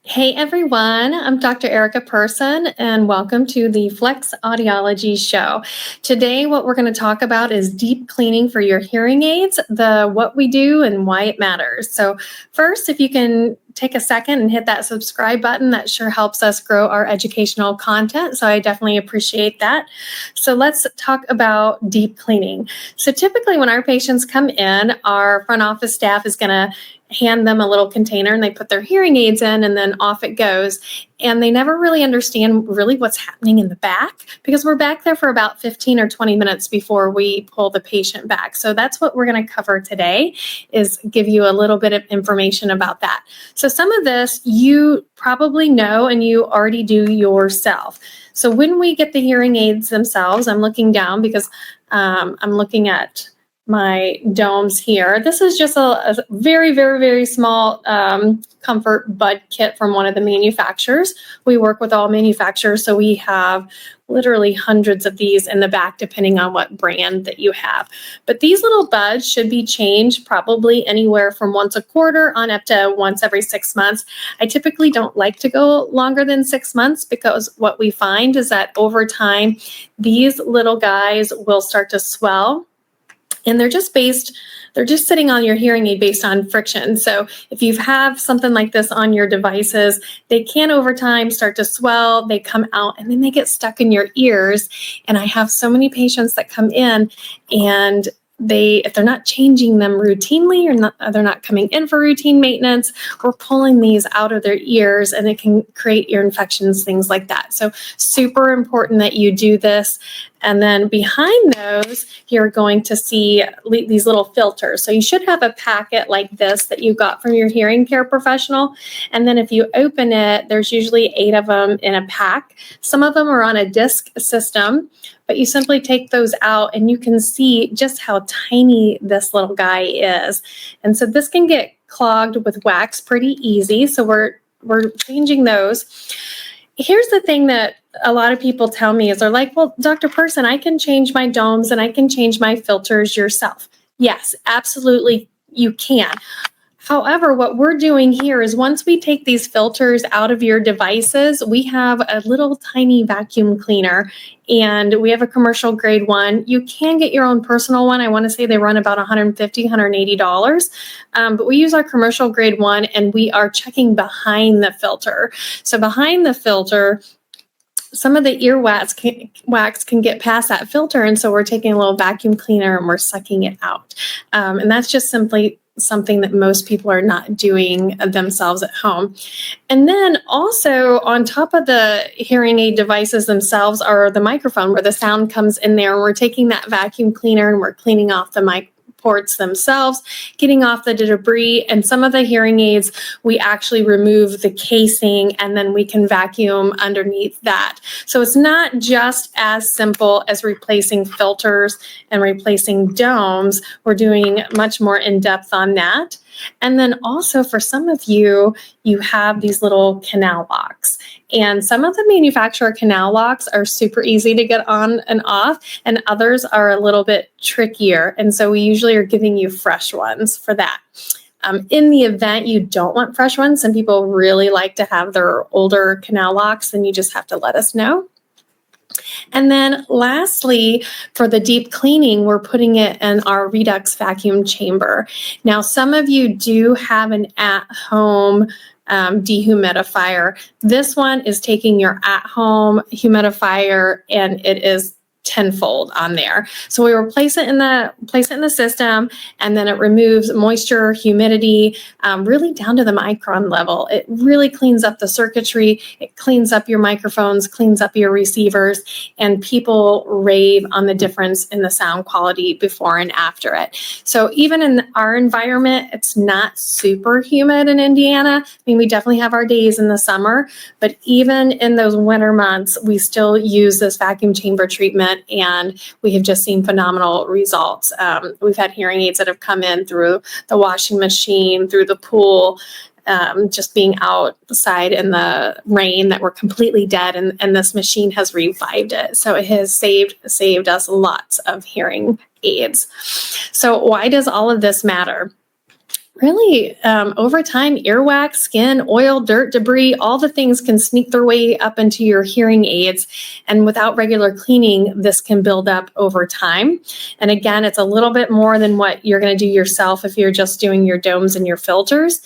Hey everyone, I'm Dr. Erica Person, and welcome to the Flex Audiology Show. Today, what we're going to talk about is deep cleaning for your hearing aids, what we do and why it matters. So first, if you can take a second and hit that subscribe button, that sure helps us grow our educational content. So I definitely appreciate that. So let's talk about deep cleaning. So typically when our patients come in, our front office staff is going to hand them a little container and they put their hearing aids in and then off it goes. And they never really understand really what's happening in the back because we're back there for about 15 or 20 minutes before we pull the patient back. So that's what we're going to cover today, is give you a little bit of information about that. So some of this you probably know and you already do yourself. So when we get the hearing aids themselves, I'm looking down because I'm looking at my domes here. This is just a very, very, very small comfort bud kit from one of the manufacturers. We work with all manufacturers, so we have literally hundreds of these in the back, depending on what brand that you have. But these little buds should be changed probably anywhere from once a quarter on up to once every 6 months. I typically don't like to go longer than 6 months because what we find is that over time, these little guys will start to swell. And they're just sitting on your hearing aid based on friction. So if you have something like this on your devices, they can over time start to swell, they come out, and then they get stuck in your ears. And I have so many patients that come in and if they're not changing them routinely or they're not coming in for routine maintenance, we're pulling these out of their ears and it can create ear infections, things like that. So super important that you do this. And then behind those, you're going to see these little filters. So you should have a packet like this that you got from your hearing care professional. And then if you open it, there's usually 8 of them in a pack. Some of them are on a disc system, but you simply take those out and you can see just how tiny this little guy is. And so this can get clogged with wax pretty easy. So we're changing those. Here's the thing that a lot of people tell me is they're like, well, Dr. Person, I can change my domes and I can change my filters yourself. Yes, absolutely, you can. However, what we're doing here is once we take these filters out of your devices, we have a little tiny vacuum cleaner and we have a commercial grade one. You can get your own personal one. I want to say they run about $150, $180. But we use our commercial grade one and we are checking behind the filter. So behind the filter, some of the ear wax can get past that filter. And so we're taking a little vacuum cleaner and we're sucking it out. And that's just simply something that most people are not doing themselves at home. And then also on top of the hearing aid devices themselves are the microphone where the sound comes in there. And we're taking that vacuum cleaner and we're cleaning off the mic ports themselves, getting off the debris. And some of the hearing aids, we actually remove the casing and then we can vacuum underneath that. So it's not just as simple as replacing filters and replacing domes. We're doing much more in depth on that. And then also for some of you, you have these little canal locks. And some of the manufacturer canal locks are super easy to get on and off, and others are a little bit trickier. And so we usually are giving you fresh ones for that. In the event you don't want fresh ones, some people really like to have their older canal locks, and you just have to let us know. And then lastly, for the deep cleaning, we're putting it in our Redux vacuum chamber. Now, some of you do have an at-home dehumidifier. This one is taking your at-home humidifier and it is tenfold on there. So we place it in the system, and then it removes moisture, humidity, really down to the micron level. It really cleans up the circuitry. It cleans up your microphones, cleans up your receivers, and people rave on the difference in the sound quality before and after it. So even in our environment, it's not super humid in Indiana. I mean, we definitely have our days in the summer, but even in those winter months, we still use this vacuum chamber treatment. And we have just seen phenomenal results. We've had hearing aids that have come in through the washing machine, through the pool, just being outside in the rain that were completely dead, and this machine has revived it. So it has saved us lots of hearing aids. So why does all of this matter? Really, over time, earwax, skin, oil, dirt, debris, all the things can sneak their way up into your hearing aids. And without regular cleaning, this can build up over time. And again, it's a little bit more than what you're going to do yourself if you're just doing your domes and your filters.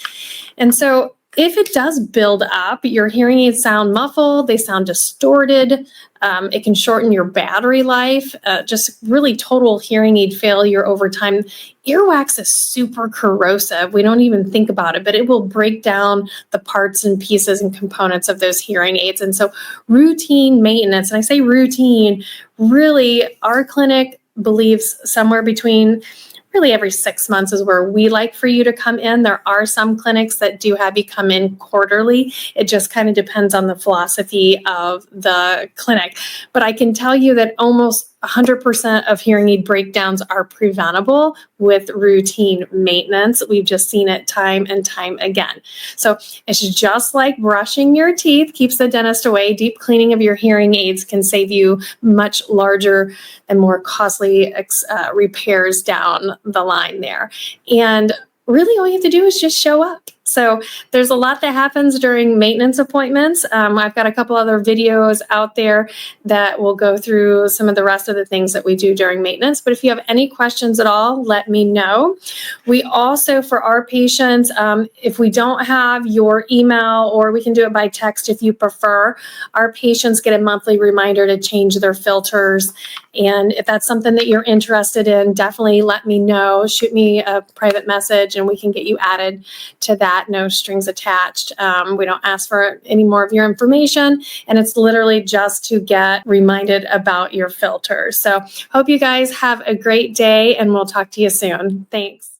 And so if it does build up, your hearing aids sound muffled, they sound distorted. It can shorten your battery life, just really total hearing aid failure over time. Earwax is super corrosive. We don't even think about it, but it will break down the parts and pieces and components of those hearing aids. And so routine maintenance, and I say routine, really our clinic believes somewhere between really every 6 months is where we like for you to come in. There are some clinics that do have you come in quarterly. It just kind of depends on the philosophy of the clinic. But I can tell you that almost 100% of hearing aid breakdowns are preventable with routine maintenance. We've just seen it time and time again. So it's just like brushing your teeth keeps the dentist away. Deep cleaning of your hearing aids can save you much larger and more costly repairs down the line there. And really all you have to do is just show up. So there's a lot that happens during maintenance appointments. I've got a couple other videos out there that will go through some of the rest of the things that we do during maintenance. But if you have any questions at all, let me know. We also, for our patients, if we don't have your email, or we can do it by text if you prefer, our patients get a monthly reminder to change their filters. And if that's something that you're interested in, definitely let me know. Shoot me a private message and we can get you added to that. No strings attached. We don't ask for any more of your information, and it's literally just to get reminded about your filters. So hope you guys have a great day, and we'll talk to you soon. Thanks.